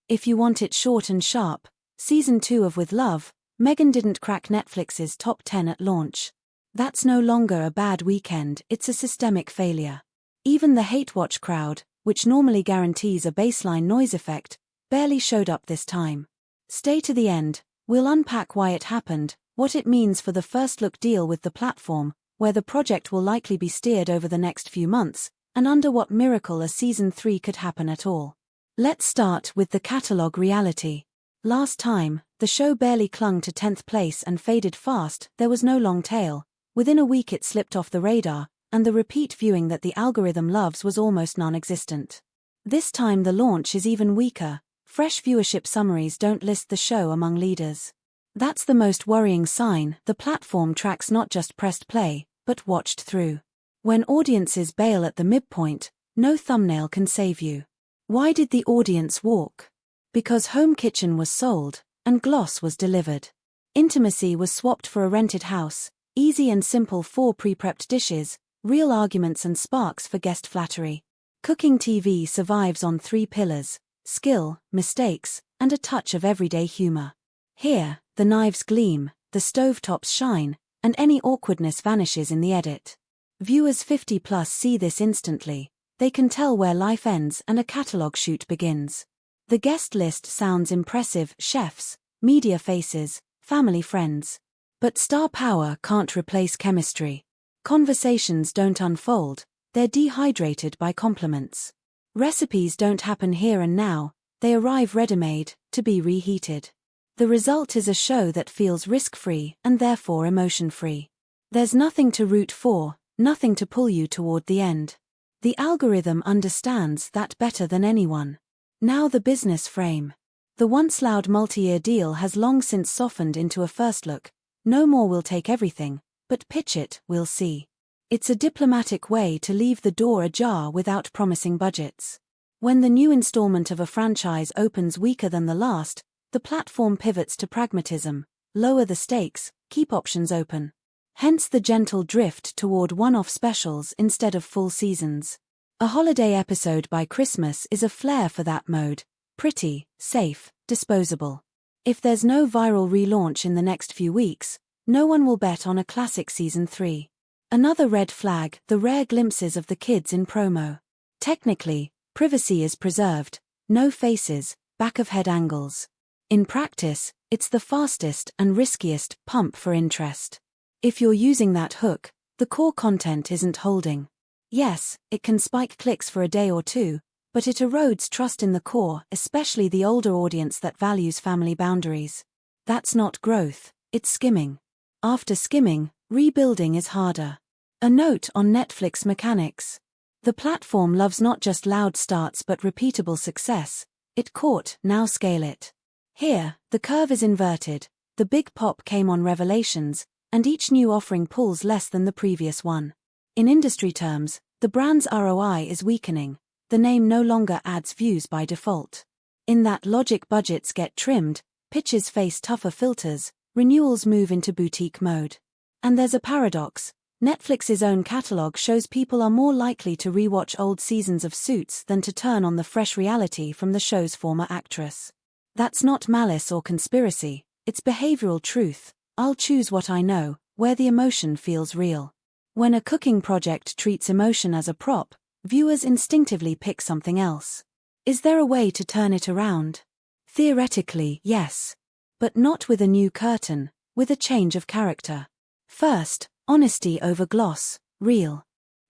If you want it short and sharp, Season 2 of With Love, Meghan didn't crack Netflix's top 10 at launch. That's no longer a bad weekend, it's a systemic failure. Even the hate watch crowd, which normally guarantees a baseline noise effect, barely showed up this time. Stay to the end, we'll unpack why it happened, what it means for the first look deal with the platform, where the project will likely be steered over the next few months, and under what miracle a Season 3 could happen at all. Let's start with the catalogue reality. Last time, the show barely clung to 10th place and faded fast, there was no long tail. Within a week it slipped off the radar, and the repeat viewing that the algorithm loves was almost non-existent. This time the launch is even weaker. Fresh viewership summaries don't list the show among leaders. That's the most worrying sign. The platform tracks not just pressed play, but watched through. When audiences bail at the midpoint, no thumbnail can save you. Why did the audience walk? Because home kitchen was sold, and gloss was delivered. Intimacy was swapped for a rented house, easy and simple 4 pre-prepped dishes, real arguments and sparks for guest flattery. Cooking TV survives on 3 pillars: skill, mistakes, and a touch of everyday humor. Here, the knives gleam, the stovetops shine, and any awkwardness vanishes in the edit. Viewers 50 plus see this instantly. They can tell where life ends and a catalogue shoot begins. The guest list sounds impressive: chefs, media faces, family friends. But star power can't replace chemistry. Conversations don't unfold, they're dehydrated by compliments. Recipes don't happen here and now, they arrive ready-made, to be reheated. The result is a show that feels risk-free and therefore emotion-free. There's nothing to root for, nothing to pull you toward the end. The algorithm understands that better than anyone. Now the business frame. The once loud multi-year deal has long since softened into a first look. No more "we'll take everything," but pitch it, "we'll see." It's a diplomatic way to leave the door ajar without promising budgets. When the new installment of a franchise opens weaker than the last, the platform pivots to pragmatism: lower the stakes, keep options open. Hence the gentle drift toward one-off specials instead of full seasons. A holiday episode by Christmas is a flair for that mode: pretty, safe, disposable. If there's no viral relaunch in the next few weeks, no one will bet on a classic Season 3. Another red flag: the rare glimpses of the kids in promo. Technically, privacy is preserved, no faces, back-of-head angles. In practice, it's the fastest and riskiest pump for interest. If you're using that hook, the core content isn't holding. Yes, it can spike clicks for a day or two, but it erodes trust in the core, especially the older audience that values family boundaries. That's not growth, it's skimming. After skimming, rebuilding is harder. A note on Netflix mechanics. The platform loves not just loud starts but repeatable success. It caught, now scale it. Here, the curve is inverted. The big pop came on Revelations, and each new offering pulls less than the previous one. In industry terms, the brand's ROI is weakening. The name no longer adds views by default. In that logic, budgets get trimmed, pitches face tougher filters, renewals move into boutique mode. And there's a paradox. Netflix's own catalog shows people are more likely to rewatch old seasons of Suits than to turn on the fresh reality from the show's former actress. That's not malice or conspiracy, it's behavioral truth. I'll choose what I know, where the emotion feels real. When a cooking project treats emotion as a prop, viewers instinctively pick something else. Is there a way to turn it around? Theoretically, yes. But not with a new curtain, with a change of character. First, honesty over gloss: real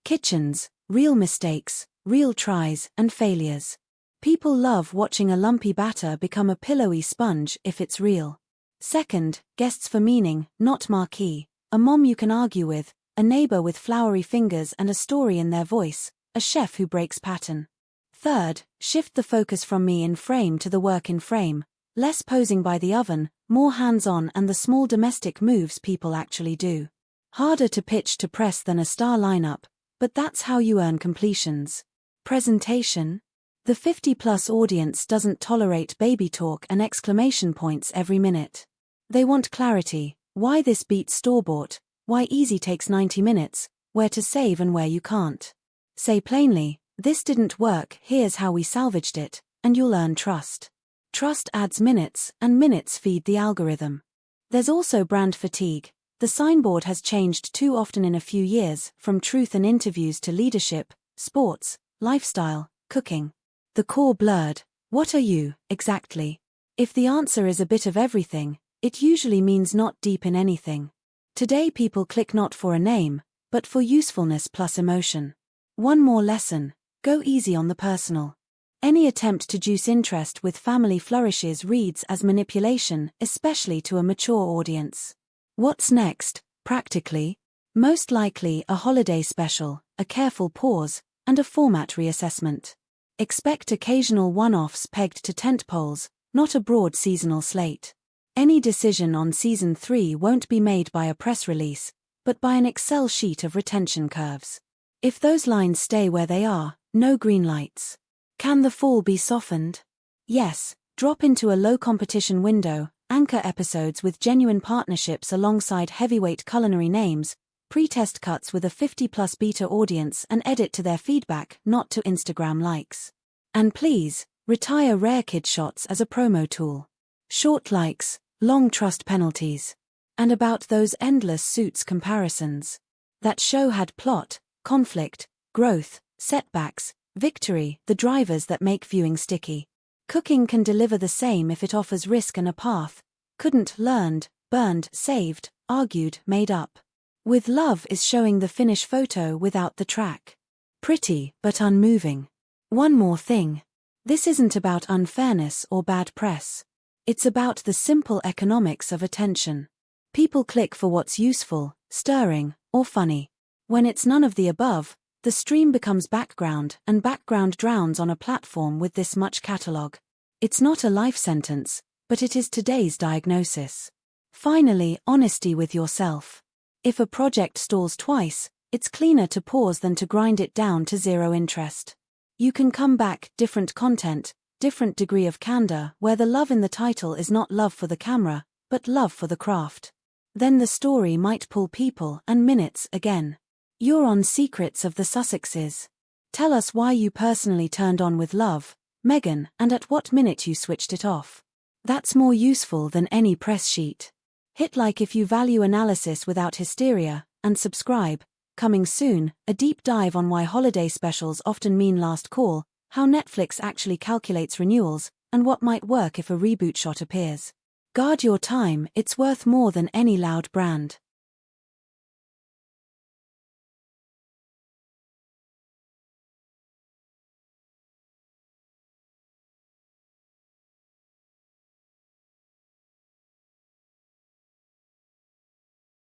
kitchens, real mistakes, real tries and failures. People love watching a lumpy batter become a pillowy sponge if it's real. Second, guests for meaning, not marquee. A mom you can argue with, a neighbor with flowery fingers and a story in their voice, a chef who breaks pattern. Third, shift the focus from me in frame to the work in frame. Less posing by the oven, more hands-on and the small domestic moves people actually do. Harder to pitch to press than a star lineup, but that's how you earn completions. Presentation? The 50-plus audience doesn't tolerate baby talk and exclamation points every minute. They want clarity: why this beats store-bought, why easy takes 90 minutes, where to save and where you can't. Say plainly, "This didn't work, here's how we salvaged it," and you'll earn trust. Trust adds minutes, and minutes feed the algorithm. There's also brand fatigue. The signboard has changed too often in a few years, from truth and interviews to leadership, sports, lifestyle, cooking. The core blurred. What are you, exactly? If the answer is a bit of everything, it usually means not deep in anything. Today people click not for a name, but for usefulness plus emotion. One more lesson: go easy on the personal. Any attempt to juice interest with family flourishes reads as manipulation, especially to a mature audience. What's next, practically? Most likely a holiday special, a careful pause, and a format reassessment. Expect occasional one-offs pegged to tentpoles, not a broad seasonal slate. Any decision on Season 3 won't be made by a press release, but by an Excel sheet of retention curves. If those lines stay where they are, no green lights. Can the fall be softened? Yes, drop into a low-competition window, anchor episodes with genuine partnerships alongside heavyweight culinary names, pre-test cuts with a 50-plus beta audience and edit to their feedback, not to Instagram likes. And please, retire rare kid shots as a promo tool. Short likes, long trust penalties. And about those endless Suits comparisons. That show had plot, conflict, growth, setbacks, victory, the drivers that make viewing sticky. Cooking can deliver the same if it offers risk and a path. Couldn't, learned, burned, saved, argued, made up. With Love is showing the finish photo without the track. Pretty, but unmoving. One more thing. This isn't about unfairness or bad press. It's about the simple economics of attention. People click for what's useful, stirring, or funny. When it's none of the above, the stream becomes background, and background drowns on a platform with this much catalog. It's not a life sentence, but it is today's diagnosis. Finally, honesty with yourself. If a project stalls twice, it's cleaner to pause than to grind it down to zero interest. You can come back, different content, different degree of candor, where the love in the title is not love for the camera, but love for the craft. Then the story might pull people and minutes again. You're on Secrets of the Sussexes. Tell us why you personally turned on with Love, Meghan, and at what minute you switched it off. That's more useful than any press sheet. Hit like if you value analysis without hysteria, and subscribe. Coming soon, a deep dive on why holiday specials often mean last call, how Netflix actually calculates renewals, and what might work if a reboot shot appears. Guard your time, it's worth more than any loud brand.